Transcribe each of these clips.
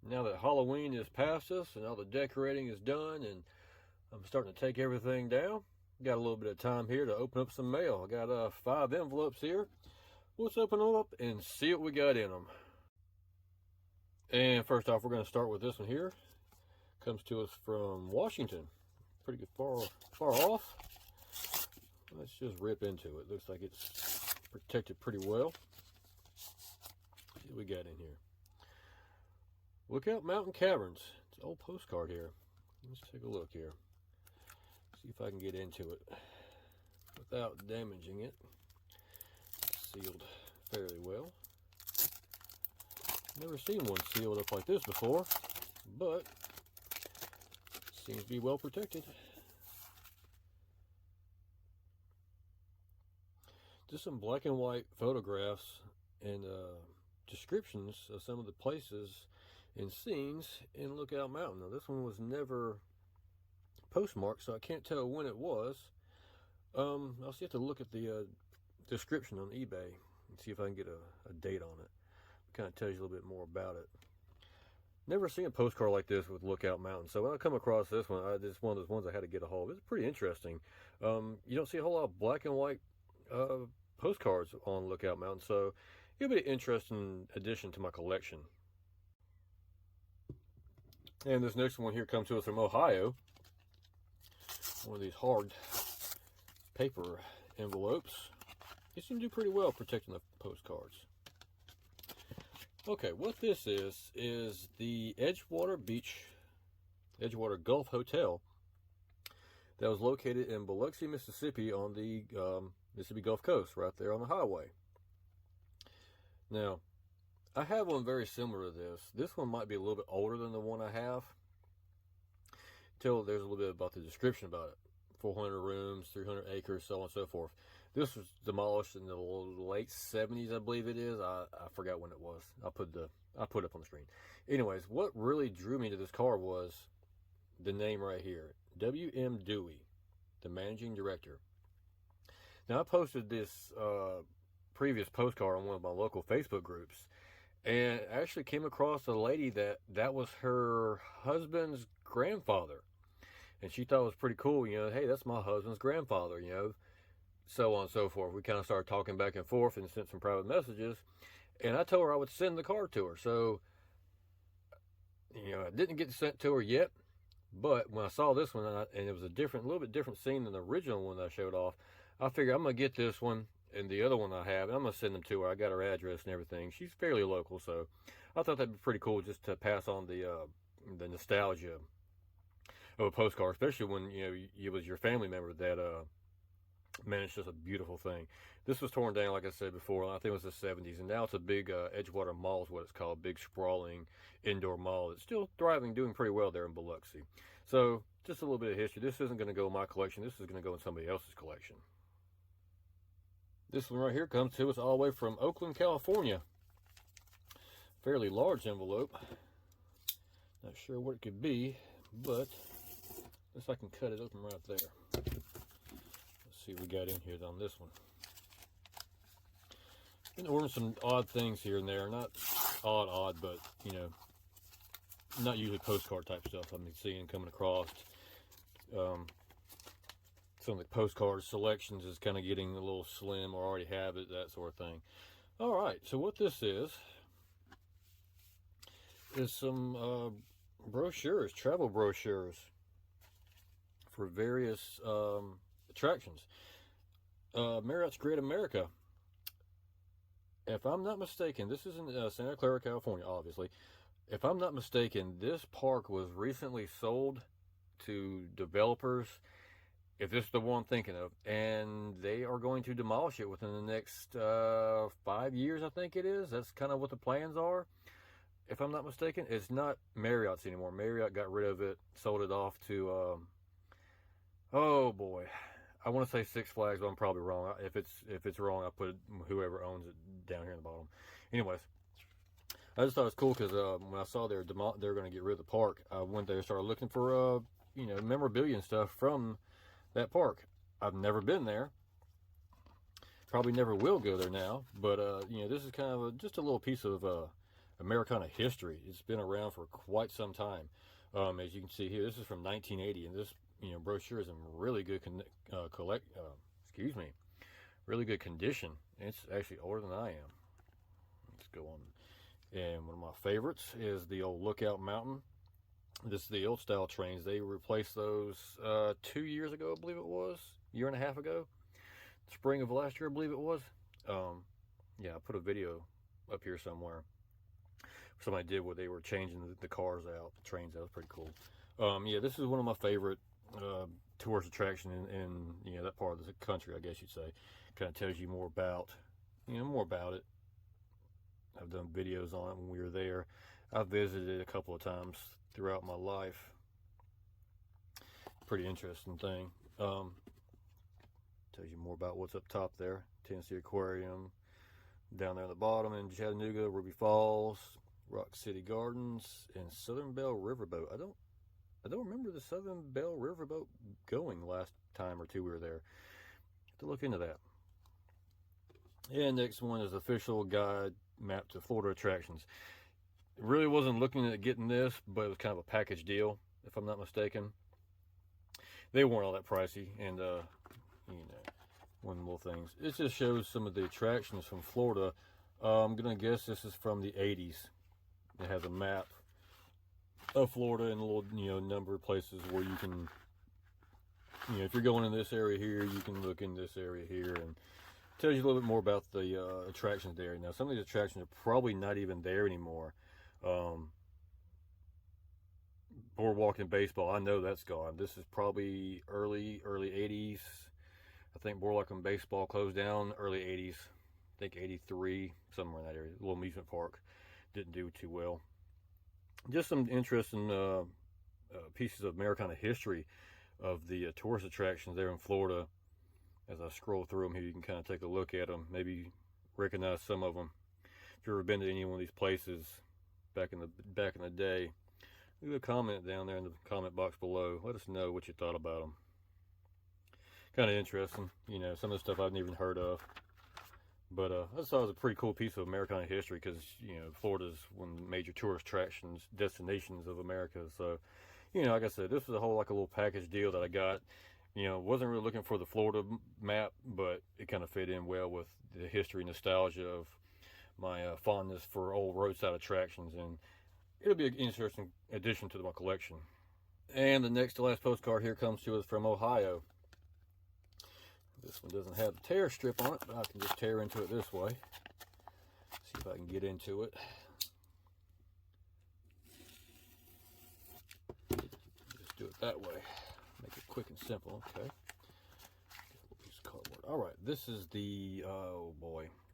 Now that Halloween is past us and all the decorating is done and I'm starting to take everything down, got a little bit of time here to open up some mail. I got 5 envelopes here. Let's open them up and see what we got in them. And first off, we're going to start with this one here. Comes to us from Washington. Pretty good, far off. Let's just rip into it. Looks like it's protected pretty well. See what we got in here. Lookout Mountain Caverns. It's an old postcard here. Let's take a look here. See if I can get into it without damaging it. It's sealed fairly well. Never seen one sealed up like this before, but seems to be well protected. Just some black and white photographs and descriptions of some of the places and scenes in Lookout Mountain. Now, this one was never postmarked, so I can't tell when it was. I'll also have to look at the description on eBay and see if I can get a date on it. It kind of tells you a little bit more about it. Never seen a postcard like this with Lookout Mountain, so when I come across this one, it's one of those ones I had to get a hold of. It's pretty interesting. You don't see a whole lot of black and white postcards on Lookout Mountain, so it'll be an interesting addition to my collection. And this next one here comes to us from Ohio. One of these hard paper envelopes. They seem to do pretty well protecting the postcards. Okay, what this is the Edgewater Gulf Hotel that was located in Biloxi, Mississippi on the Mississippi Gulf Coast, right there on the highway. Now, I have one very similar to this. This one might be a little bit older than the one I have. There's a little bit about the description about it. 400 rooms, 300 acres, so on and so forth. This was demolished in the late 70s, I believe it is. I forgot when it was. I'll put it up on the screen. Anyways, what really drew me to this car was the name right here. W.M. Dewey, the managing director. Now, I posted this previous postcard on one of my local Facebook groups, and I actually came across a lady that was her husband's grandfather. And she thought it was pretty cool, hey, that's my husband's grandfather, so on and so forth. We kind of started talking back and forth and sent some private messages. And I told her I would send the card to her. So, I didn't get sent to her yet. But when I saw this one, and it was a little bit different scene than the original one that I showed off, I figured I'm going to get this one and the other one I have, and I'm going to send them to her. I got her address and everything. She's fairly local, so I thought that'd be pretty cool just to pass on the nostalgia of a postcard, especially when it was your family member that managed such a beautiful thing. This was torn down, like I said before. I think it was the 70s, and now it's a big Edgewater Mall is what it's called, big sprawling indoor mall. It's still thriving, doing pretty well there in Biloxi. So just a little bit of history. This isn't going to go in my collection. This is going to go in somebody else's collection. This one right here comes to us all the way from Oakland, California. Fairly large envelope. Not sure what it could be, but unless I can cut it open right there. Let's see what we got in here on this one. Been ordering some odd things here and there. Not odd, but, not usually postcard type stuff I've been seeing coming across. Some of the postcard selections is kind of getting a little slim or already have it, that sort of thing. All right, so what this is some brochures, travel brochures for various attractions. Marriott's Great America. If I'm not mistaken, this is in Santa Clara, California, obviously. If I'm not mistaken, this park was recently sold to developers, if this is the one I'm thinking of, and they are going to demolish it within the next 5 years, I think it is. That's kind of what the plans are. If I'm not mistaken, it's not Marriott's anymore. Marriott got rid of it, sold it off to, oh boy, I want to say Six Flags, but I'm probably wrong. If it's wrong, I'll put whoever owns it down here in the bottom. Anyways, I just thought it was cool because when I saw they're going to get rid of the park, I went there and started looking for memorabilia and stuff from that park. I've never been there. Probably never will go there now, but this is kind of just a little piece of Americana history. It's been around for quite some time. As you can see here, this is from 1980, and this brochure is in really good really good condition. It's actually older than I am. Let's go on. And one of my favorites is the old Lookout Mountain. This is the old style trains. They replaced those 2 years ago, I believe it was, year and a half ago, spring of last year, I believe it was. Yeah, I put a video up here somewhere. Somebody did where they were changing the cars out, the trains out. It was pretty cool. Yeah, this is one of my favorite tourist attraction in that part of the country, I guess you'd say. Kind of tells you more about it. I've done videos on it when we were there. I've visited it a couple of times throughout my life. Pretty interesting thing. Tells you more about what's up top there. Tennessee Aquarium, down there at the bottom in Chattanooga, Ruby Falls, Rock City Gardens, and Southern Belle Riverboat. I don't remember the Southern Belle Riverboat going last time or two we were there. Have to look into that. And next one is official guide map to Florida attractions. Really wasn't looking at getting this, but it was kind of a package deal, if I'm not mistaken. They weren't all that pricey, and one little things. It just shows some of the attractions from Florida. I'm gonna guess this is from the 80s. It has a map of Florida and a little number of places where you can, if you're going in this area here, you can look in this area here, and tells you a little bit more about the attractions there. Now, some of these attractions are probably not even there anymore. Boardwalk and baseball, I know that's gone. This is probably early 80s. I think Boardwalk and baseball closed down early 80s. I think 83, somewhere in that area. A little amusement park didn't do too well. Just some interesting pieces of Americana history of the tourist attractions there in Florida. As I scroll through them here, you can kind of take a look at them, maybe recognize some of them. If you've ever been to any one of these places back in the day, leave a comment down there in the comment box below. Let us know what you thought about them. Kind of interesting, some of the stuff I've never even heard of. But I just thought it was a pretty cool piece of Americana history because, Florida's one of the major tourist destinations of America. So, like I said, this was a little package deal that I got. Wasn't really looking for the Florida map, but it kind of fit in well with the history and nostalgia of my fondness for old roadside attractions, and it'll be an interesting addition to my collection. And the next to last postcard here comes to us from Ohio. This one doesn't have the tear strip on it, but I can just tear into it this way. See if I can get into it. Just do it that way. Make it quick and simple. Okay. Get a piece of cardboard. All right. This is the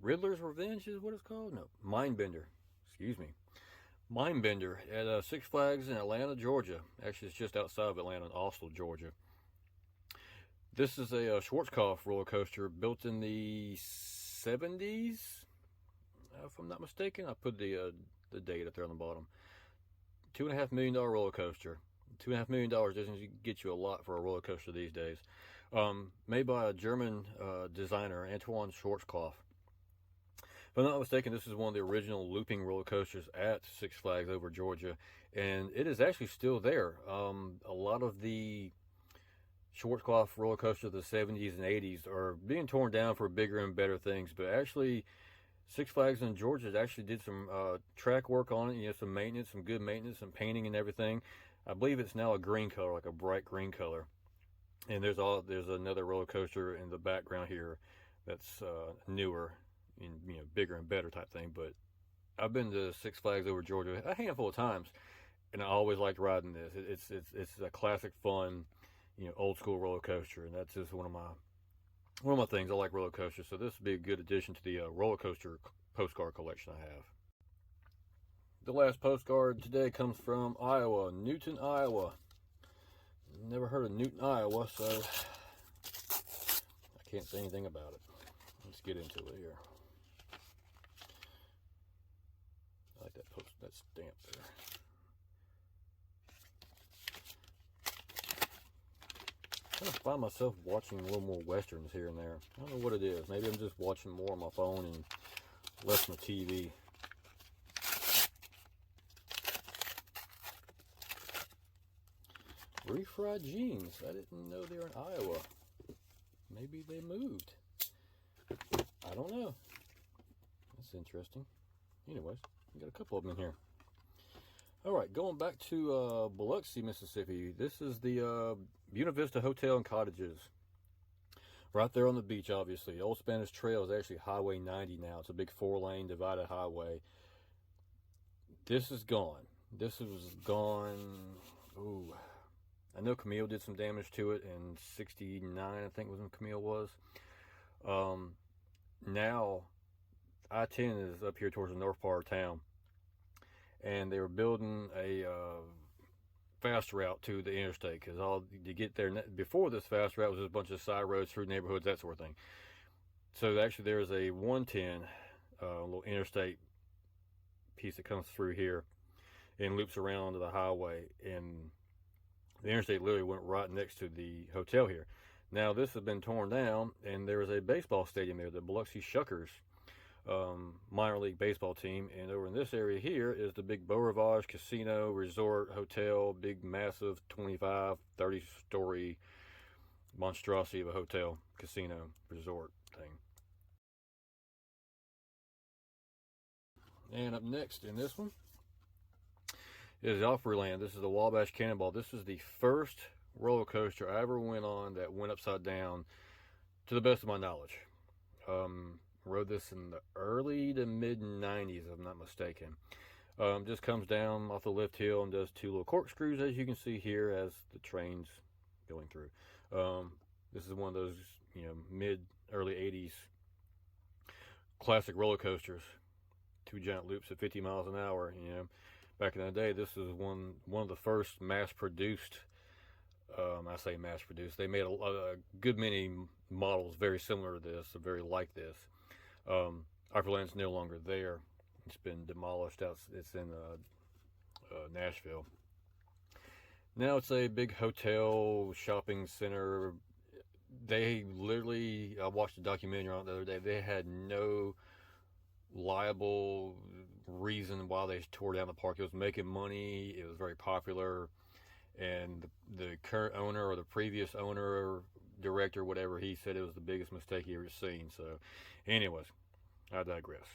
Riddler's Revenge is what it's called. No, Mindbender. Excuse me. Mindbender at Six Flags in Atlanta, Georgia. Actually, it's just outside of Atlanta, in Austell, Georgia. This is a Schwarzkopf roller coaster built in the 70s, if I'm not mistaken. I put the date up there on the bottom. $2.5 million roller coaster. $2.5 million doesn't get you a lot for a roller coaster these days. Made by a German designer, Antoine Schwarzkopf. If I'm not mistaken, this is one of the original looping roller coasters at Six Flags over Georgia, and it is actually still there. A lot of the Schwarzkopf roller coasters of the 70s and 80s are being torn down for bigger and better things, but actually Six Flags in Georgia actually did some track work on it, some maintenance, some good maintenance, some painting and everything. I believe it's now a green color, like a bright green color. And there's another roller coaster in the background here that's newer and bigger and better type thing. But I've been to Six Flags over Georgia a handful of times, and I always liked riding this. It's a classic, fun, old school roller coaster, and that's just one of my things. I like roller coasters, so this would be a good addition to the roller coaster postcard collection I have. The last postcard today comes from Iowa, Newton, Iowa. Never heard of Newton, Iowa, so I can't say anything about it. Let's get into it here. I like that stamp there. I kind of find myself watching a little more westerns here and there. I don't know what it is. Maybe I'm just watching more on my phone and less on the TV. Refried jeans. I didn't know they were in Iowa. Maybe they moved. I don't know. That's interesting. Anyways, we got a couple of them in here. All right, going back to Biloxi, Mississippi. This is the Buena Vista Hotel and Cottages. Right there on the beach, obviously. Old Spanish Trail is actually Highway 90 now. It's a big 4-lane divided highway. This is gone. This is gone. Ooh. I know Camille did some damage to it in 69, I think was when Camille was. Now, I-10 is up here towards the north part of town. And they were building a fast route to the interstate, because all to get there before this fast route was just a bunch of side roads through neighborhoods, that sort of thing. So actually there's a 110 little interstate piece that comes through here and loops around to the highway, and the interstate literally went right next to the hotel here. Now this has been torn down, and there is a baseball stadium there, the Biloxi Shuckers minor league baseball team, and over in this area here is the big Beau Rivage Casino Resort Hotel, big massive 25, 30 story monstrosity of a hotel, casino, resort thing. And up next in this one is Opryland. This is the Wabash Cannonball. This is the first roller coaster I ever went on that went upside down, to the best of my knowledge. Rode this in the early to mid 90s, if I'm not mistaken. Just comes down off the lift hill and does 2 little corkscrews, as you can see here, as the train's going through. This is one of those, mid early 80s classic roller coasters. 2 giant loops at 50 miles an hour. Back in the day, this is one of the first mass-produced. I say mass-produced. They made a good many models very similar to this, very like this. Opryland's no longer there. It's been demolished out. It's in Nashville. Now it's a big hotel shopping center. They literally, I watched a documentary on it the other day. They had no liable reason why they tore down the park. It was making money. It was very popular, and the current owner, or the previous owner, or director, whatever, he said it was the biggest mistake he ever seen. So anyways, I digress.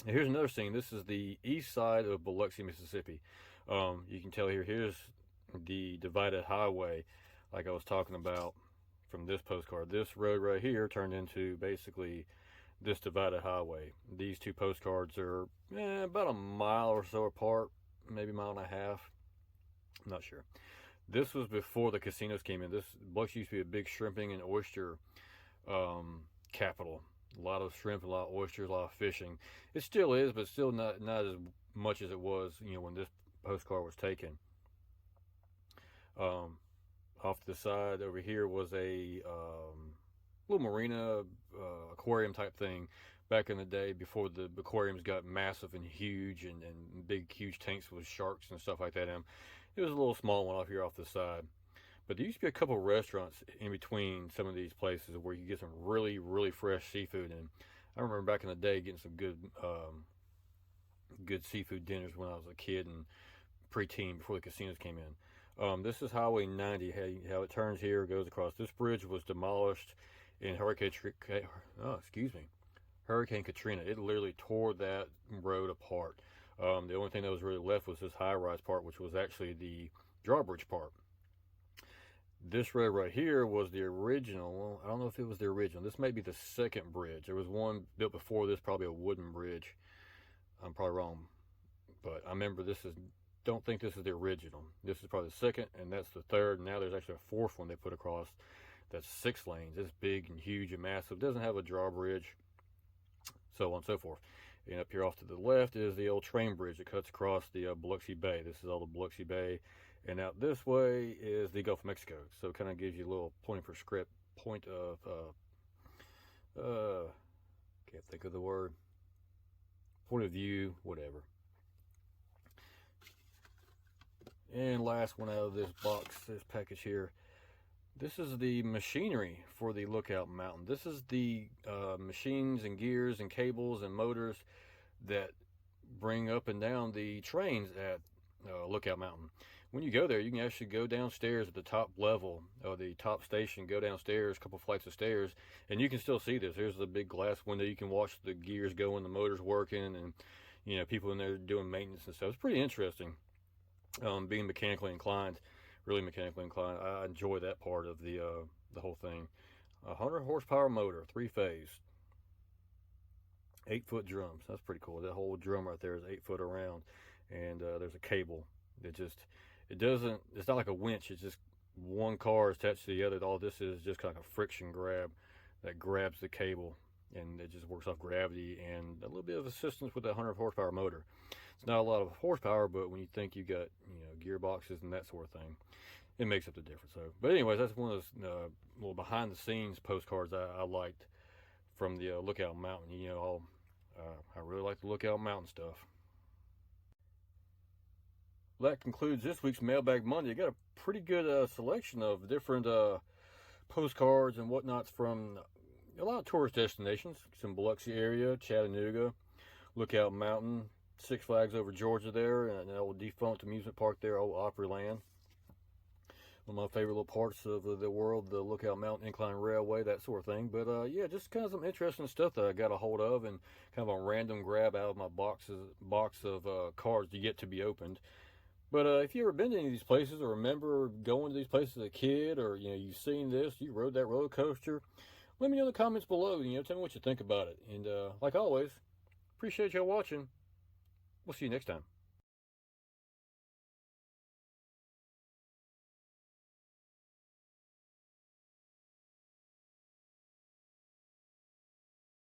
And here's another scene. This is the east side of Biloxi, Mississippi. You can tell here's the divided highway, like I was talking about from this postcard. This road right here turned into basically this divided highway. These 2 postcards are about a mile or so apart, maybe a mile and a half. I'm not sure. This was before the casinos came in. This Biloxi used to be a big shrimping and oyster capital. A lot of shrimp, a lot of oysters, a lot of fishing. It still is, but still not as much as it was, when this postcard was taken. Off to the side over here was a little marina, aquarium type thing back in the day, before the aquariums got massive and huge, and big, huge tanks with sharks and stuff like that in them. It was a little small one off here off the side. But there used to be a couple of restaurants in between some of these places where you get some really, really fresh seafood. And I remember back in the day getting some good seafood dinners when I was a kid and preteen, before the casinos came in. This is Highway 90, how it turns here, goes across. This bridge was demolished in Hurricane Katrina. It literally tore that road apart. The only thing that was really left was this high-rise part, which was actually the drawbridge part. This road right here was the original. Well, I don't know if it was the original. This may be the second bridge. There was one built before this, probably a wooden bridge. I'm probably wrong, but I remember don't think this is the original. This is probably the second, and that's the third. Now there's actually a 4th one they put across that's 6 lanes. It's big and huge and massive. It doesn't have a drawbridge, so on and so forth. And up here off to the left is the old train bridge that cuts across the Biloxi Bay. This is all the Biloxi Bay. And out this way is the Gulf of Mexico. So it kind of gives you a little point of can't think of the word. Point of view, whatever. And last one out of this box, this package here. This is the machinery for the Lookout Mountain. This is the machines and gears and cables and motors that bring up and down the trains at Lookout Mountain. When you go there, you can actually go downstairs at the top level of the top station, go downstairs, a couple flights of stairs, and you can still see this. There's the big glass window. You can watch the gears going, the motors working, and people in there doing maintenance and stuff. It's pretty interesting. Being mechanically inclined, really mechanically inclined, I enjoy that part of the whole thing. 100 horsepower motor, 3-phase, 8-foot drums. That's pretty cool. That whole drum right there is 8 foot around, and there's a cable that it's not like a winch. It's just one car is attached to the other. All this is just kind of a friction grab that grabs the cable, and it just works off gravity and a little bit of assistance with that 100 horsepower motor. It's not a lot of horsepower, but when you think you got gearboxes and that sort of thing, it makes up the difference. So, but anyways, that's one of those little behind the scenes postcards I liked from the Lookout Mountain. I really like the Lookout Mountain stuff. Well, that concludes this week's Mailbag Monday. I got a pretty good selection of different postcards and whatnots from a lot of tourist destinations. Some Biloxi area, Chattanooga, Lookout Mountain, Six Flags over Georgia there, and an old defunct amusement park there, old Opryland. One of my favorite little parts of the world, the Lookout Mountain Incline Railway, that sort of thing. But yeah, just kind of some interesting stuff that I got a hold of, and kind of a random grab out of my box of cards yet to be opened. But if you ever been to any of these places, or remember going to these places as a kid, or you've seen this, you rode that roller coaster, let me know in the comments below. Tell me what you think about it. And like always, appreciate y'all watching. We'll see you next time.